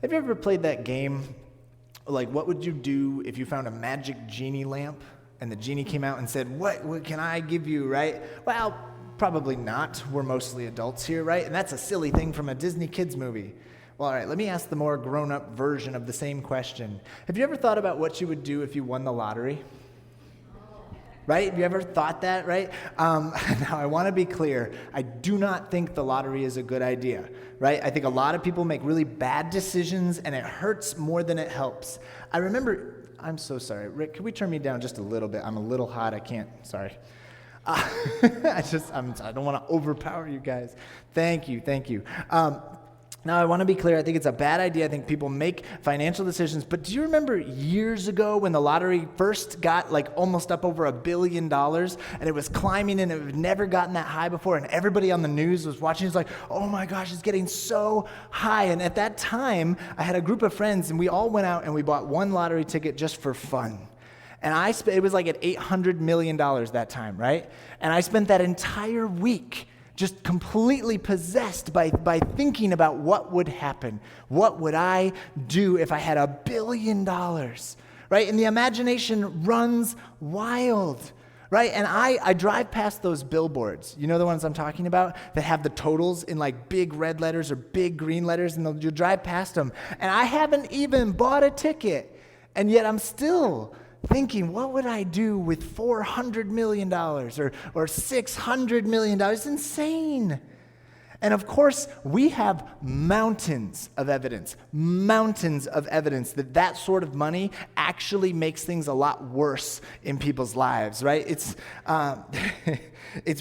Have you ever played that game? Like, what would you do if you found a magic genie lamp and the genie came out and said, what can I give you, right? Well, probably not. We're mostly adults here, right? And that's a silly thing from a Disney kids movie. Well, all right, let me ask the more grown-up version of the same question. Have you ever thought about what you would do if you won the lottery? Right? Have you ever thought that, right? Now, I want to be clear. I do not think the lottery is a good idea, right? I think a lot of people make really bad decisions, and it hurts more than it helps. I remember, I'm so sorry. Rick, can we turn me down just a little bit? I'm a little hot. I can't, sorry. I don't want to overpower you guys. Thank you. Now, I want to be clear. I think it's a bad idea. I think people make financial decisions. But do you remember years ago when the lottery first got like almost up over $1 billion and it was climbing and it had never gotten that high before, and everybody on the news was watching? It's like, oh my gosh, it's getting so high. And at that time, I had a group of friends and we all went out and we bought one lottery ticket just for fun. And it was like at $800 million that time, right? And I spent that entire week just completely possessed by thinking about what would happen. What would I do if I had $1 billion, right? And the imagination runs wild, right? And I drive past those billboards. You know the ones I'm talking about that have the totals in like big red letters or big green letters, and you'll drive past them. And I haven't even bought a ticket, and yet I'm still thinking, what would I do with $400 million or $600 million? It's insane. And of course, we have mountains of evidence that sort of money actually makes things a lot worse in people's lives, right? It's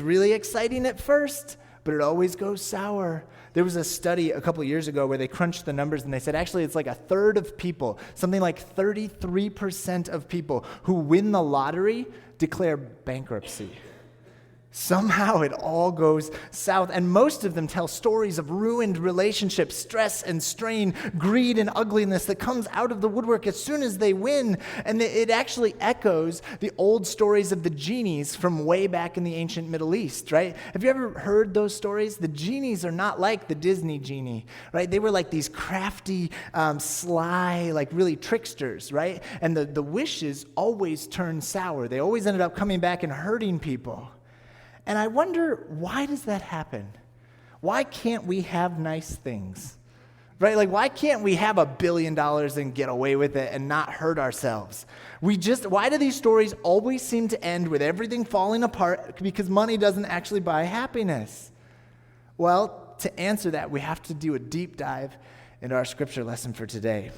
really exciting at first, but it always goes sour. There was a study a couple years ago where they crunched the numbers and they said actually it's like a third of people, something like 33% of people who win the lottery declare bankruptcy. Somehow it all goes south, and most of them tell stories of ruined relationships, stress and strain, greed and ugliness that comes out of the woodwork as soon as they win. And it actually echoes the old stories of the genies from way back in the ancient Middle East, right? Have you ever heard those stories? The genies are not like the Disney genie, right? They were like these crafty, sly, like really tricksters, right? And the wishes always turned sour. They always ended up coming back and hurting people. And I wonder, why does that happen? Why can't we have nice things? Right? Like, why can't we have $1 billion and get away with it and not hurt ourselves? Why do these stories always seem to end with everything falling apart because money doesn't actually buy happiness? Well, to answer that, we have to do a deep dive into our scripture lesson for today.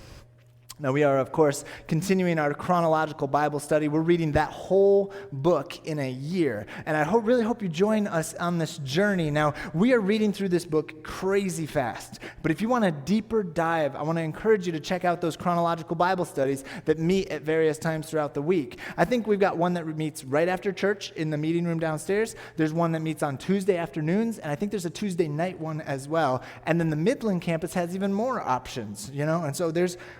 Now, we are, of course, continuing our chronological Bible study. We're reading that whole book in a year, and I really hope you join us on this journey. Now, we are reading through this book crazy fast, but if you want a deeper dive, I want to encourage you to check out those chronological Bible studies that meet at various times throughout the week. I think we've got one that meets right after church in the meeting room downstairs. There's one that meets on Tuesday afternoons, and I think there's a Tuesday night one as well. And then the Midland campus has even more options, and so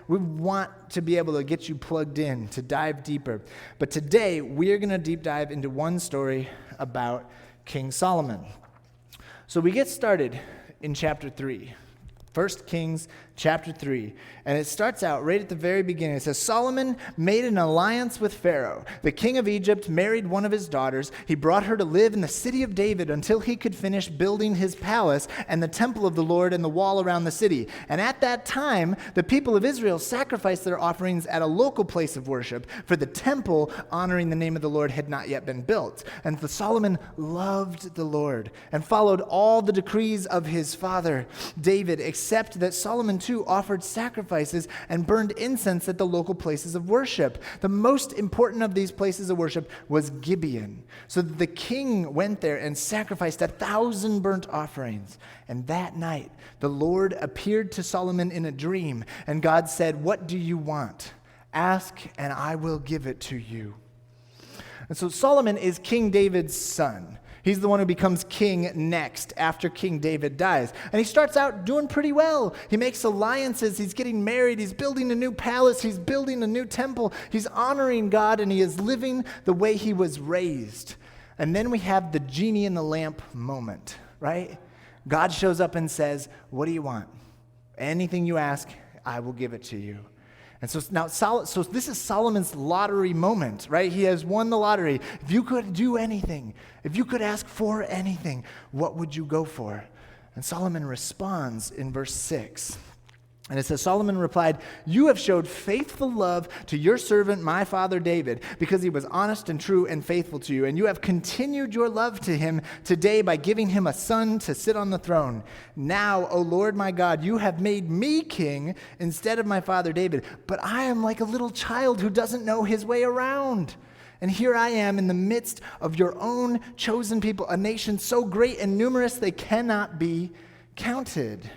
we want to be able to get you plugged in, to dive deeper. But today, we're going to deep dive into one story about King Solomon. So we get started in chapter 3. 1 Kings chapter 3. And it starts out right at the very beginning. It says, Solomon made an alliance with Pharaoh. The king of Egypt married one of his daughters. He brought her to live in the city of David until he could finish building his palace and the temple of the Lord and the wall around the city. And at that time, the people of Israel sacrificed their offerings at a local place of worship, for the temple honoring the name of the Lord had not yet been built. And Solomon loved the Lord and followed all the decrees of his father David, except that Solomon too offered sacrifices and burned incense at the local places of worship. The most important of these places of worship was Gibeon. So the king went there and sacrificed 1,000 burnt offerings. And that night, the Lord appeared to Solomon in a dream, and God said, "What do you want? Ask, and I will give it to you." And so Solomon is King David's son. He's the one who becomes king next after King David dies. And he starts out doing pretty well. He makes alliances. He's getting married. He's building a new palace. He's building a new temple. He's honoring God, and he is living the way he was raised. And then we have the genie in the lamp moment, right? God shows up and says, "What do you want? Anything you ask, I will give it to you. And so now, so this is Solomon's lottery moment, right? He has won the lottery. If you could do anything, if you could ask for anything, what would you go for? And Solomon responds in verse 6. And it says, Solomon replied, you have showed faithful love to your servant, my father David, because he was honest and true and faithful to you. And you have continued your love to him today by giving him a son to sit on the throne. Now, O Lord my God, you have made me king instead of my father David. But I am like a little child who doesn't know his way around. And here I am in the midst of your own chosen people, a nation so great and numerous they cannot be counted.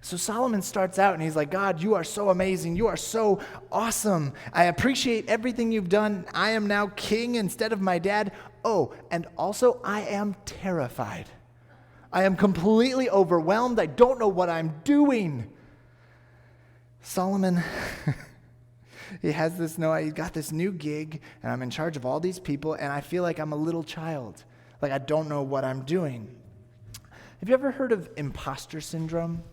So Solomon starts out and he's like, God, you are so amazing. You are so awesome. I appreciate everything you've done. I am now king instead of my dad. Oh, and also I am terrified. I am completely overwhelmed. I don't know what I'm doing. Solomon, he's got this new gig and I'm in charge of all these people and I feel like I'm a little child. Like I don't know what I'm doing. Have you ever heard of imposter syndrome?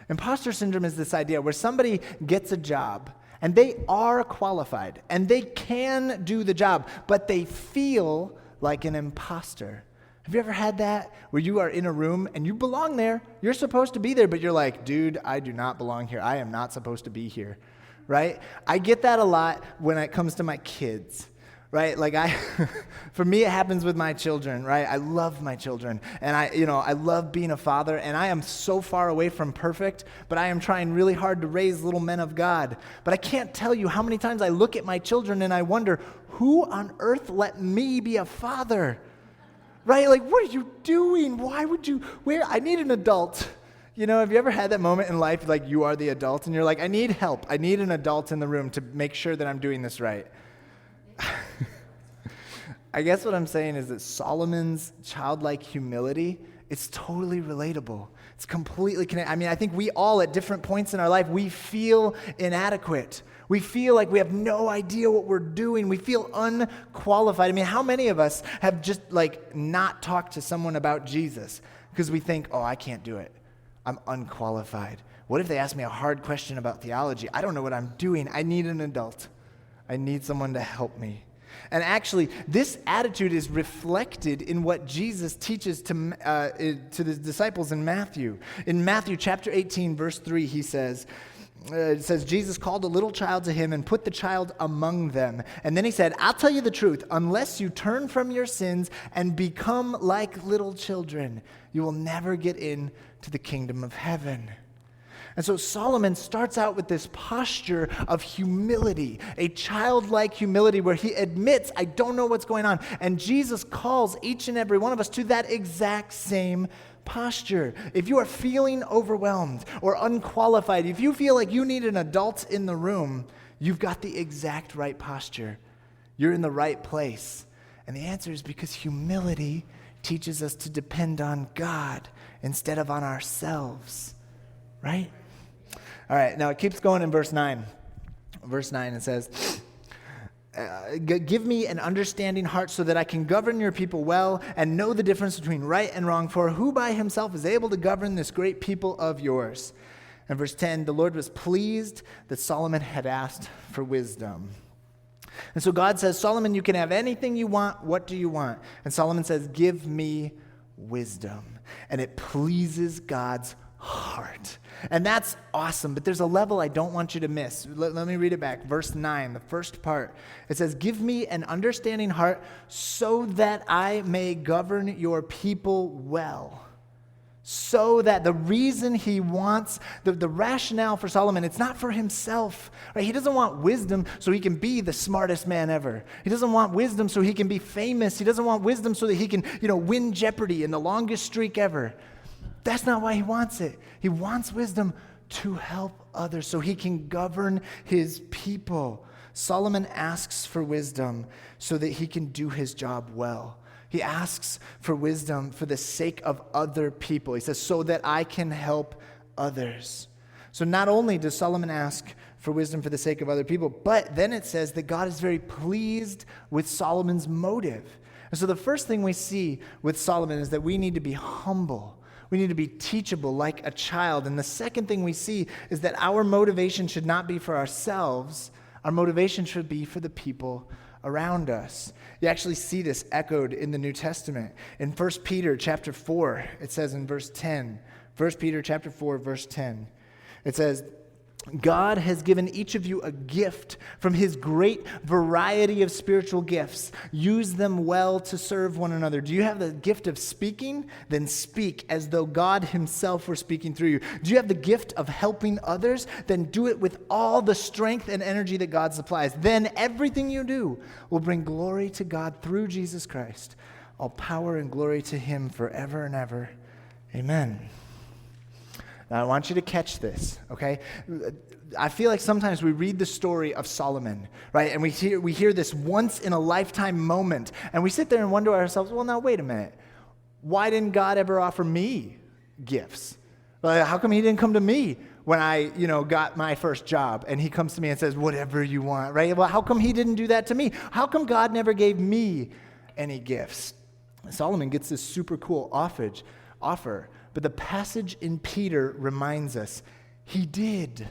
Imposter syndrome is this idea where somebody gets a job and they are qualified and they can do the job, but they feel like an imposter. Have you ever had that where you are in a room and you belong there, you're supposed to be there, but you're like, dude, I do not belong here. I am not supposed to be here, right? I get that a lot when it comes to my kids. Right? Like for me, it happens with my children, right? I love my children and I love being a father and I am so far away from perfect, but I am trying really hard to raise little men of God. But I can't tell you how many times I look at my children and I wonder, who on earth let me be a father? Right? Like, what are you doing? I need an adult. Have you ever had that moment in life, like you are the adult and you're like, I need help. I need an adult in the room to make sure that I'm doing this right. I guess what I'm saying is that Solomon's childlike humility, it's totally relatable. It's completely connected. I think we all at different points in our life, we feel inadequate. We feel like we have no idea what we're doing. We feel unqualified. How many of us have just not talked to someone about Jesus because we think, oh, I can't do it. I'm unqualified. What if they ask me a hard question about theology? I don't know what I'm doing. I need an adult. I need someone to help me. And actually, this attitude is reflected in what Jesus teaches to the disciples in Matthew. In Matthew chapter 18, verse 3, it says, Jesus called a little child to him and put the child among them. And then he said, I'll tell you the truth, unless you turn from your sins and become like little children, you will never get into the kingdom of heaven. And so Solomon starts out with this posture of humility, a childlike humility where he admits, I don't know what's going on. And Jesus calls each and every one of us to that exact same posture. If you are feeling overwhelmed or unqualified, if you feel like you need an adult in the room, you've got the exact right posture. You're in the right place. And the answer is because humility teaches us to depend on God instead of on ourselves, right? All right, now it keeps going in verse 9. Verse 9, it says, give me an understanding heart so that I can govern your people well and know the difference between right and wrong, for who by himself is able to govern this great people of yours? And verse 10, the Lord was pleased that Solomon had asked for wisdom. And so God says, Solomon, you can have anything you want. What do you want? And Solomon says, give me wisdom. And it pleases God's heart. And that's awesome, but there's a level I don't want you to miss. Let me read it back. Verse 9, the first part. It says, give me an understanding heart so that I may govern your people well. So that the reason he wants, the rationale for Solomon, it's not for himself. Right? He doesn't want wisdom so he can be the smartest man ever. He doesn't want wisdom so he can be famous. He doesn't want wisdom so that he can, win Jeopardy in the longest streak ever. That's not why he wants it. He wants wisdom to help others so he can govern his people. Solomon asks for wisdom so that he can do his job well. He asks for wisdom for the sake of other people. He says, so that I can help others. So not only does Solomon ask for wisdom for the sake of other people, but then it says that God is very pleased with Solomon's motive. And so the first thing we see with Solomon is that we need to be humble. We need to be teachable like a child. And the second thing we see is that our motivation should not be for ourselves. Our motivation should be for the people around us. You actually see this echoed in the New Testament. In 1 Peter chapter 4, it says in verse 10, 1 Peter chapter 4, verse 10, it says, God has given each of you a gift from his great variety of spiritual gifts. Use them well to serve one another. Do you have the gift of speaking? Then speak as though God himself were speaking through you. Do you have the gift of helping others? Then do it with all the strength and energy that God supplies. Then everything you do will bring glory to God through Jesus Christ. All power and glory to him forever and ever. Amen. Now, I want you to catch this, okay? I feel like sometimes we read the story of Solomon, right? And we hear this once-in-a-lifetime moment, and we sit there and wonder to ourselves, well, now, wait a minute. Why didn't God ever offer me gifts? How come he didn't come to me when I, got my first job, and he comes to me and says, whatever you want, right? Well, how come he didn't do that to me? How come God never gave me any gifts? Solomon gets this super cool offer. But the passage in Peter reminds us, he did.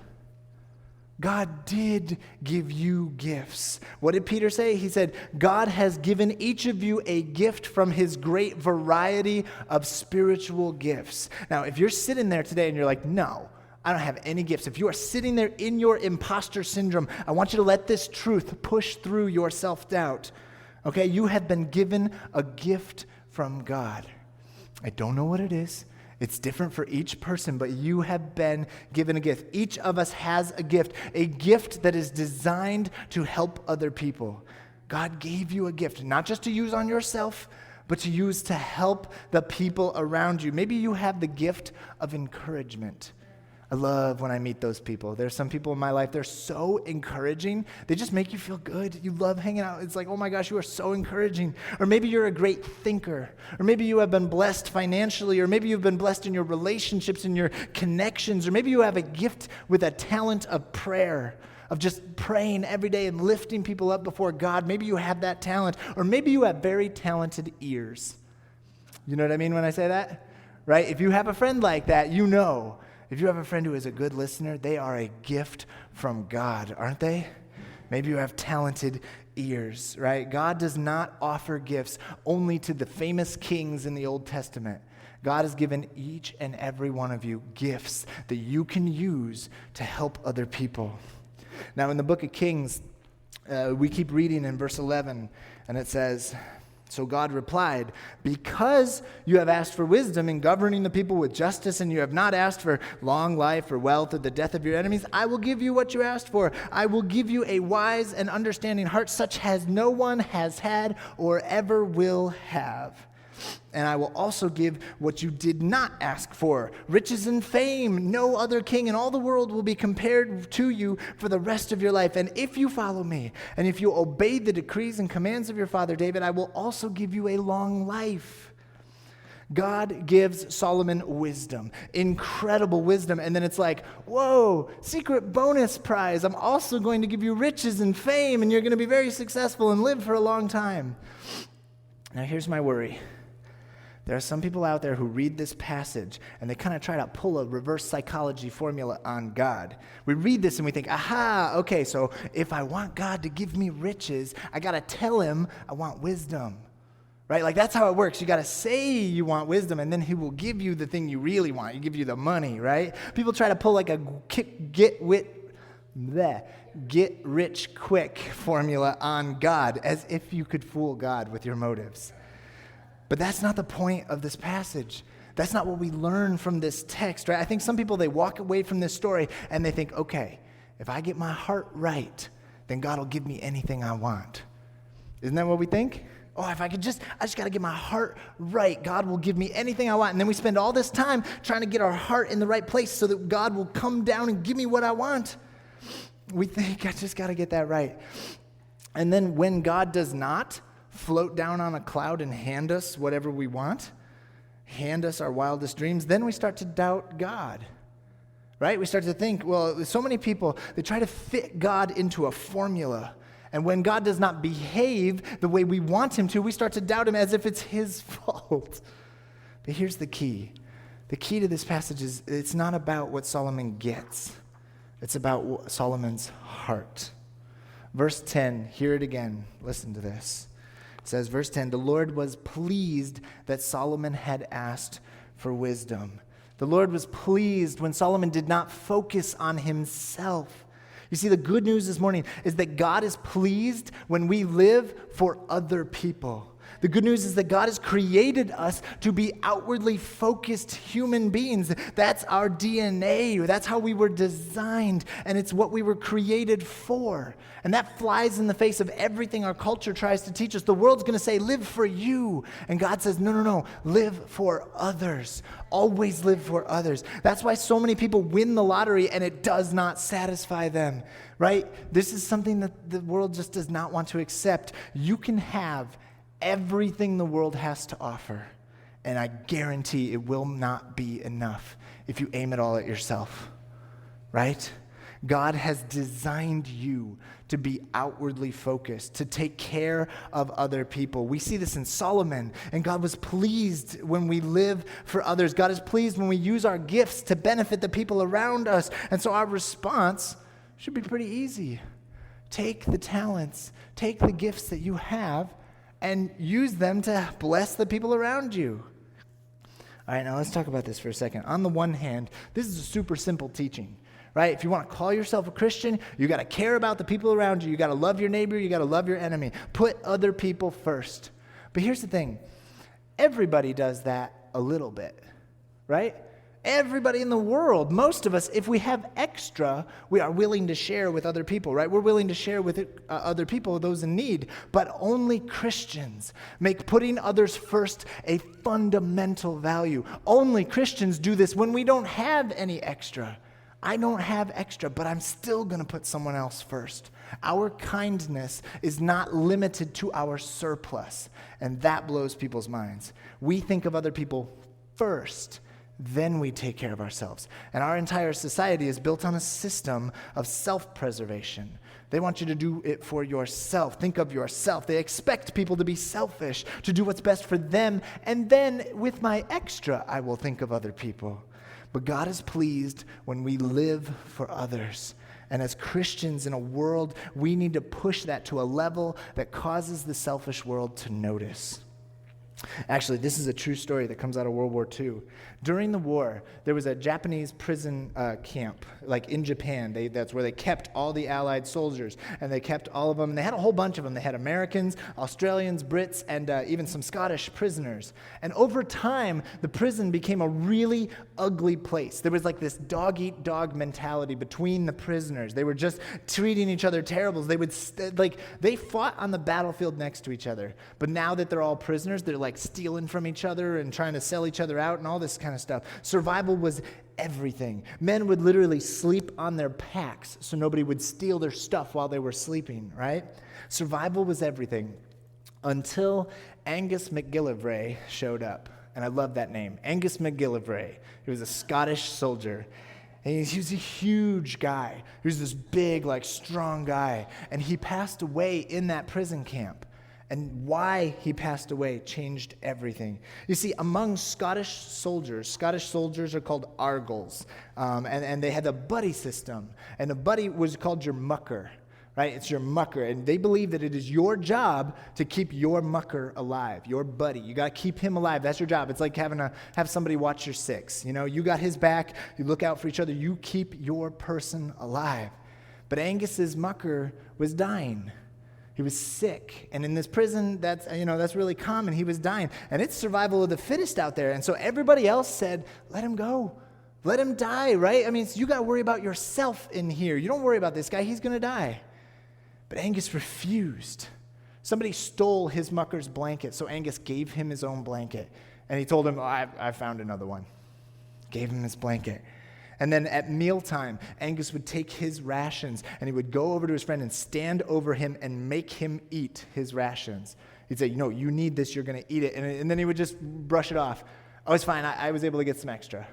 God did give you gifts. What did Peter say? He said, God has given each of you a gift from his great variety of spiritual gifts. Now, if you're sitting there today and you're like, no, I don't have any gifts. If you are sitting there in your imposter syndrome, I want you to let this truth push through your self-doubt. Okay, you have been given a gift from God. I don't know what it is. It's different for each person, but you have been given a gift. Each of us has a gift that is designed to help other people. God gave you a gift, not just to use on yourself, but to use to help the people around you. Maybe you have the gift of encouragement. I love when I meet those people. There's some people in my life, they're so encouraging. They just make you feel good. You love hanging out. It's like, oh my gosh, you are so encouraging. Or maybe you're a great thinker. Or maybe you have been blessed financially. Or maybe you've been blessed in your relationships and your connections. Or maybe you have a gift with a talent of prayer, of just praying every day and lifting people up before God. Maybe you have that talent. Or maybe you have very talented ears. You know what I mean when I say that? Right? If you have a friend like that, you know. If you have a friend who is a good listener, they are a gift from God, aren't they? Maybe you have talented ears, right? God does not offer gifts only to the famous kings in the Old Testament. God has given each and every one of you gifts that you can use to help other people. Now, in the book of Kings, we keep reading in verse 11, and it says, so God replied, because you have asked for wisdom in governing the people with justice, and you have not asked for long life or wealth or the death of your enemies, I will give you what you asked for. I will give you a wise and understanding heart, such as no one has had or ever will have. And I will also give what you did not ask for, riches and fame. No other king in all the world will be compared to you for the rest of your life. And if you follow me, and if you obey the decrees and commands of your father David, I will also give you a long life. God gives Solomon wisdom, incredible wisdom. And then it's like, whoa, secret bonus prize. I'm also going to give you riches and fame, and you're going to be very successful and live for a long time. Now, here's my worry. There are some people out there who read this passage and they kind of try to pull a reverse psychology formula on God. We read this and we think, aha, okay, so if I want God to give me riches, I got to tell him I want wisdom, right? Like that's how it works. You got to say you want wisdom, and then he will give you the thing you really want. He give you the money, right? People try to pull like a get rich quick formula on God, as if you could fool God with your motives. But that's not the point of this passage. That's not what we learn from this text, right? I think some people, they walk away from this story and they think, okay, if I get my heart right, then God will give me anything I want. Isn't that what we think? Oh, I just got to get my heart right. God will give me anything I want. And then we spend all this time trying to get our heart in the right place so that God will come down and give me what I want. We think I just got to get that right. And then when God does not float down on a cloud and hand us whatever we want, hand us our wildest dreams, then we start to doubt God, right? We start to think, well, so many people, they try to fit God into a formula. And when God does not behave the way we want him to, we start to doubt him as if it's his fault. But here's the key. The key to this passage is it's not about what Solomon gets. It's about Solomon's heart. Verse 10, hear it again. Listen to this. It says, verse 10, the Lord was pleased that Solomon had asked for wisdom. The Lord was pleased when Solomon did not focus on himself. You see, the good news this morning is that God is pleased when we live for other people. The good news is that God has created us to be outwardly focused human beings. That's our DNA. That's how we were designed, and it's what we were created for. And that flies in the face of everything our culture tries to teach us. The world's going to say, live for you. And God says, no, live for others. Always live for others. That's why so many people win the lottery and it does not satisfy them, right? This is something that the world just does not want to accept. You can have everything the world has to offer, and I guarantee it will not be enough if you aim it all at yourself, right? God has designed you to be outwardly focused, to take care of other people. We see this in Solomon, and God was pleased when we live for others. God is pleased when we use our gifts to benefit the people around us, and so our response should be pretty easy. Take the talents, take the gifts that you have, and use them to bless the people around you. All right, now let's talk about this for a second. On the one hand, this is a super simple teaching, right? If you want to call yourself a Christian, you got to care about the people around you. You got to love your neighbor. You got to love your enemy. Put other people first. But here's the thing. Everybody does that a little bit, right? Everybody in the world, most of us, if we have extra, we are willing to share with other people, right? We're willing to share with other people, those in need. But only Christians make putting others first a fundamental value. Only Christians do this when we don't have any extra. I don't have extra, but I'm still going to put someone else first. Our kindness is not limited to our surplus, and that blows people's minds. We think of other people first, then we take care of ourselves. And our entire society is built on a system of self-preservation. They want you to do it for yourself. Think of yourself. They expect people to be selfish, to do what's best for them, and then with my extra, I will think of other people. But God is pleased when we live for others. And as Christians in a world, we need to push that to a level that causes the selfish world to notice. Actually, this is a true story that comes out of World War II. During the war, there was a Japanese prison camp, like in Japan. That's where they kept all the Allied soldiers, and they kept all of them. And they had a whole bunch of them. They had Americans, Australians, Brits, and even some Scottish prisoners. And over time, the prison became a really ugly place. There was like this dog-eat-dog mentality between the prisoners. They were just treating each other terrible. They fought on the battlefield next to each other. But now that they're all prisoners, they're like stealing from each other and trying to sell each other out and all this kind of stuff. Survival was everything. Men would literally sleep on their packs so nobody would steal their stuff while they were sleeping, right? Survival was everything until Angus MacGillivray showed up. And I love that name, Angus MacGillivray. He was a Scottish soldier. And he was a huge guy. He was this big, strong guy. And he passed away in that prison camp. And why he passed away changed everything. You see, among Scottish soldiers are called Argylls, and they had a buddy system. And a buddy was called your mucker, right? It's your mucker. And they believe that it is your job to keep your mucker alive, your buddy. You got to keep him alive. That's your job. It's like have somebody watch your six. You know, you got his back. You look out for each other. You keep your person alive. But Angus's mucker was dying. He was sick, and in this prison, that's really common. He was dying, and it's survival of the fittest out there. And so everybody else said, "Let him go, let him die." Right? I mean, you got to worry about yourself in here. You don't worry about this guy; he's going to die. But Angus refused. Somebody stole his mucker's blanket, so Angus gave him his own blanket, and he told him, "I found another one." Gave him his blanket. And then at mealtime, Angus would take his rations and he would go over to his friend and stand over him and make him eat his rations. He'd say, you need this, you're going to eat it. And then he would just brush it off. Oh, it's fine, I was able to get some extra.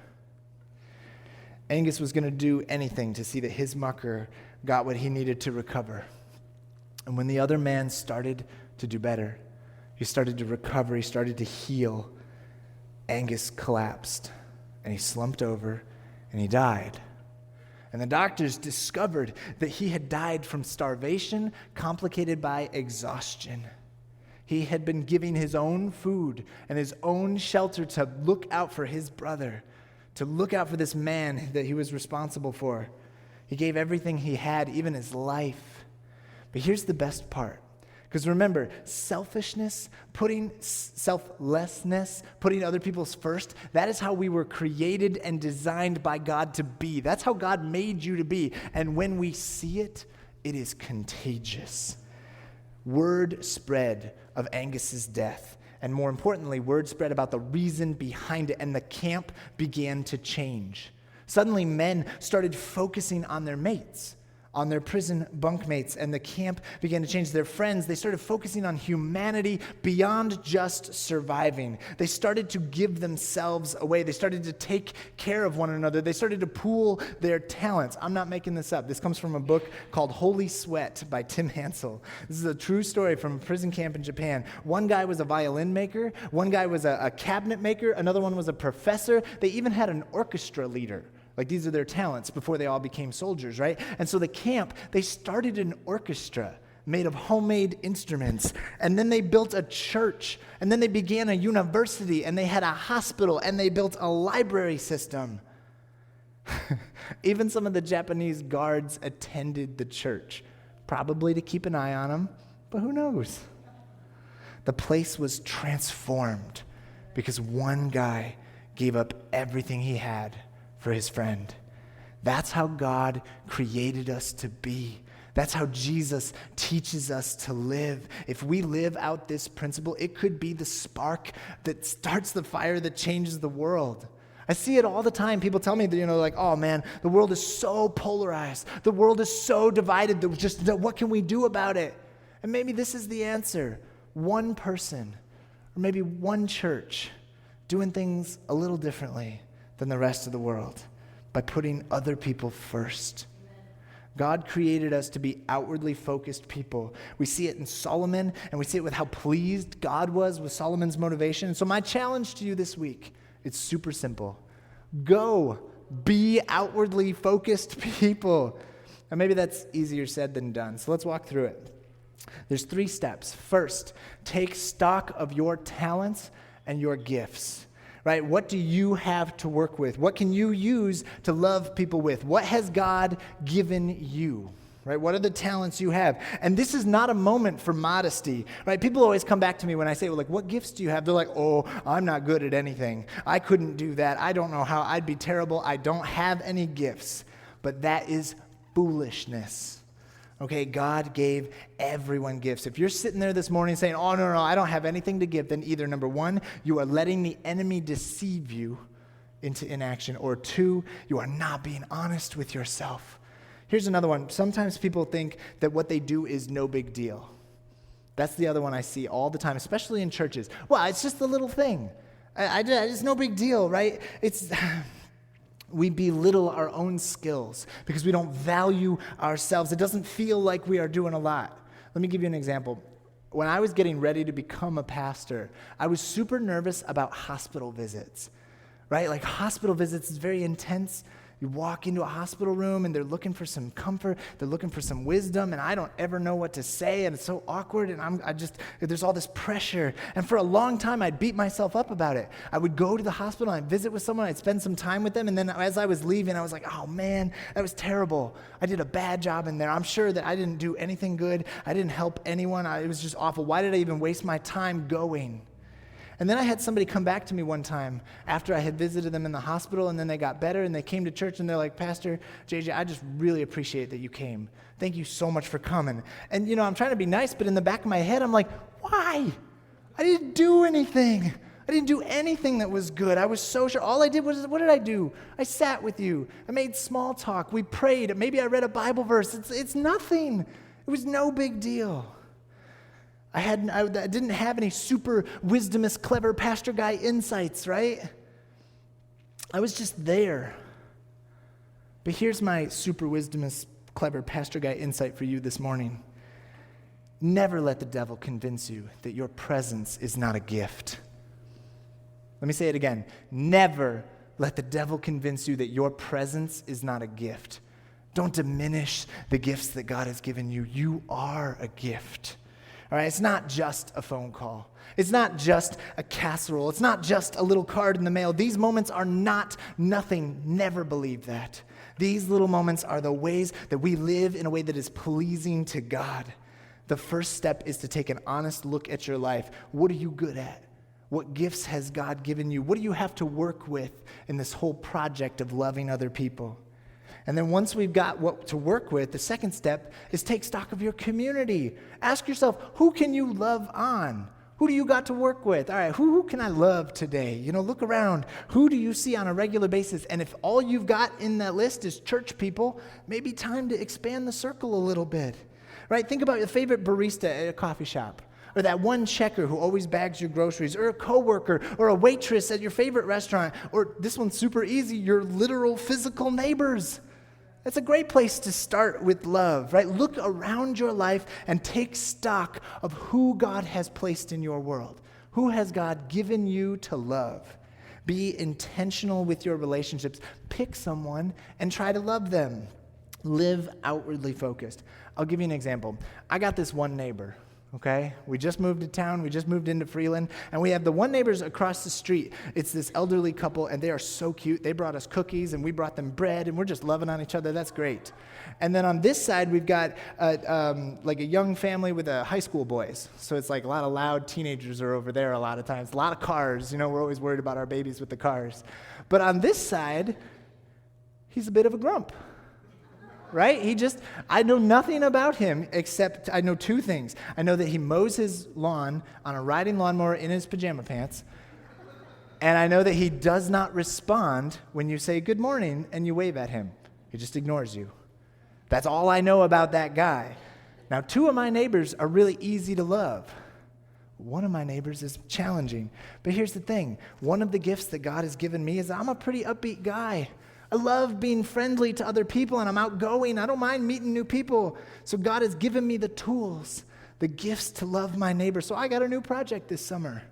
Angus was going to do anything to see that his mucker got what he needed to recover. And when the other man started to do better, he started to recover, he started to heal, Angus collapsed and he slumped over and he died. And the doctors discovered that he had died from starvation complicated by exhaustion. He had been giving his own food and his own shelter to look out for his brother, to look out for this man that he was responsible for. He gave everything he had, even his life. But here's the best part. Because remember, selfishness, selflessness, putting other people's first, that is how we were created and designed by God to be. That's how God made you to be. And when we see it, it is contagious. Word spread of Angus's death. And more importantly, word spread about the reason behind it. And the camp began to change. Suddenly, men started focusing on their mates, on their prison bunkmates, and the camp began to change. Their friends, they started focusing on humanity beyond just surviving. They started to give themselves away. They started to take care of one another. They started to pool their talents. I'm not making this up. This comes from a book called Holy Sweat by Tim Hansel. This is a true story from a prison camp in Japan. One guy was a violin maker. One guy was a cabinet maker. Another one was a professor. They even had an orchestra leader. Like, these are their talents before they all became soldiers, right? And so the camp, they started an orchestra made of homemade instruments. And then they built a church. And then they began a university. And they had a hospital. And they built a library system. Even some of the Japanese guards attended the church, probably to keep an eye on them, but who knows? The place was transformed because one guy gave up everything he had for his friend. That's how God created us to be. That's how Jesus teaches us to live. If we live out this principle, it could be the spark that starts the fire that changes the world. I see it all the time. People tell me that, like, oh man, the world is so polarized. The world is so divided. What can we do about it? And maybe this is the answer. One person, or maybe one church, doing things a little differently than the rest of the world by putting other people first. God created us to be outwardly focused people. We see it in Solomon, and we see it with how pleased God was with Solomon's motivation. And so my challenge to you this week, it's super simple. Go be outwardly focused people. And maybe that's easier said than done. So let's walk through it. There's 3 steps. First, take stock of your talents and your gifts. Right? What do you have to work with? What can you use to love people with? What has God given you? Right? What are the talents you have? And this is not a moment for modesty. Right? People always come back to me when I say, well, like, what gifts do you have? They're like, oh, I'm not good at anything. I couldn't do that. I don't know how. I'd be terrible. I don't have any gifts. But that is foolishness. Okay, God gave everyone gifts. If you're sitting there this morning saying, oh, no, I don't have anything to give, then either, number 1, you are letting the enemy deceive you into inaction, or 2, you are not being honest with yourself. Here's another one. Sometimes people think that what they do is no big deal. That's the other one I see all the time, especially in churches. Well, it's just a little thing. It's no big deal, right? We belittle our own skills because we don't value ourselves. It doesn't feel like we are doing a lot. Let me give you an example. When I was getting ready to become a pastor, I was super nervous about hospital visits, right? Like, hospital visits is very intense. You walk into a hospital room and they're looking for some comfort. They're looking for some wisdom, and I don't ever know what to say, and it's so awkward, and there's all this pressure. And for a long time, I'd beat myself up about it. I would go to the hospital, I'd visit with someone, I'd spend some time with them, and then as I was leaving, I was like, oh man, that was terrible. I did a bad job in there. I'm sure that I didn't do anything good. I didn't help anyone. It was just awful. Why did I even waste my time going? And then I had somebody come back to me one time after I had visited them in the hospital, and then they got better, and they came to church, and they're like, Pastor JJ, I just really appreciate that you came. Thank you so much for coming. And, I'm trying to be nice, but in the back of my head, I'm like, why? I didn't do anything. I didn't do anything that was good. I was so sure. All I did was, what did I do? I sat with you. I made small talk. We prayed. Maybe I read a Bible verse. It's nothing. It was no big deal. I didn't have any super wisdomous, clever pastor guy insights, right? I was just there. But here's my super wisdomous, clever pastor guy insight for you this morning. Never let the devil convince you that your presence is not a gift. Let me say it again. Never let the devil convince you that your presence is not a gift. Don't diminish the gifts that God has given you. You are a gift. All right, it's not just a phone call. It's not just a casserole. It's not just a little card in the mail. These moments are not nothing. Never believe that. These little moments are the ways that we live in a way that is pleasing to God. The first step is to take an honest look at your life. What are you good at? What gifts has God given you? What do you have to work with in this whole project of loving other people? And then once we've got what to work with, the second step is take stock of your community. Ask yourself, who can you love on? Who do you got to work with? All right, who can I love today? Look around. Who do you see on a regular basis? And if all you've got in that list is church people, maybe time to expand the circle a little bit. Right? Think about your favorite barista at a coffee shop, or that one checker who always bags your groceries, or a coworker, or a waitress at your favorite restaurant, or this one's super easy, your literal physical neighbors. That's a great place to start with love, right? Look around your life and take stock of who God has placed in your world. Who has God given you to love? Be intentional with your relationships. Pick someone and try to love them. Live outwardly focused. I'll give you an example. I got this one neighbor. Okay, we just moved to town. We just moved into Freeland, and we have the one neighbors across the street. It's this elderly couple, and they are so cute. They brought us cookies, and we brought them bread, and we're just loving on each other. That's great. And then on this side, we've got like a young family with high school boys. So it's like a lot of loud teenagers are over there a lot of times. A lot of cars. We're always worried about our babies with the cars. But on this side, he's a bit of a grump. Right? I know nothing about him except I know two things. I know that he mows his lawn on a riding lawnmower in his pajama pants. And I know that he does not respond when you say good morning and you wave at him. He just ignores you. That's all I know about that guy. Now, two of my neighbors are really easy to love. One of my neighbors is challenging. But here's the thing. One of the gifts that God has given me is I'm a pretty upbeat guy. I love being friendly to other people, and I'm outgoing. I don't mind meeting new people. So God has given me the tools, the gifts to love my neighbor. So I got a new project this summer,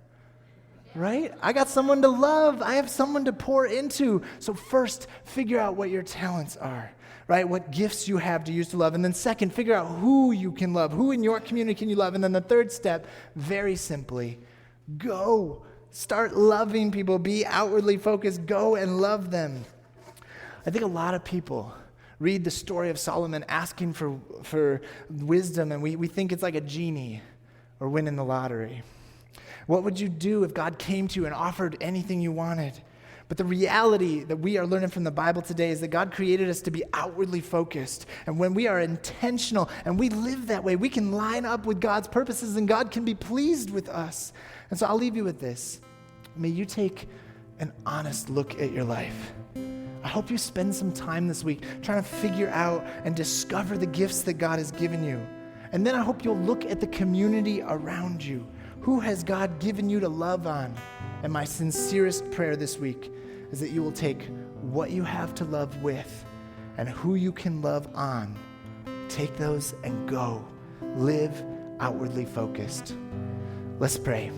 right? I got someone to love. I have someone to pour into. So first, figure out what your talents are, right? What gifts you have to use to love. And then second, figure out who you can love. Who in your community can you love? And then the third step, very simply, go. Start loving people. Be outwardly focused. Go and love them. I think a lot of people read the story of Solomon asking for wisdom, and we think it's like a genie or winning the lottery. What would you do if God came to you and offered anything you wanted? But the reality that we are learning from the Bible today is that God created us to be outwardly focused. And when we are intentional and we live that way, we can line up with God's purposes and God can be pleased with us. And so I'll leave you with this. May you take an honest look at your life. I hope you spend some time this week trying to figure out and discover the gifts that God has given you. And then I hope you'll look at the community around you. Who has God given you to love on? And my sincerest prayer this week is that you will take what you have to love with and who you can love on. Take those and go. Live outwardly focused. Let's pray.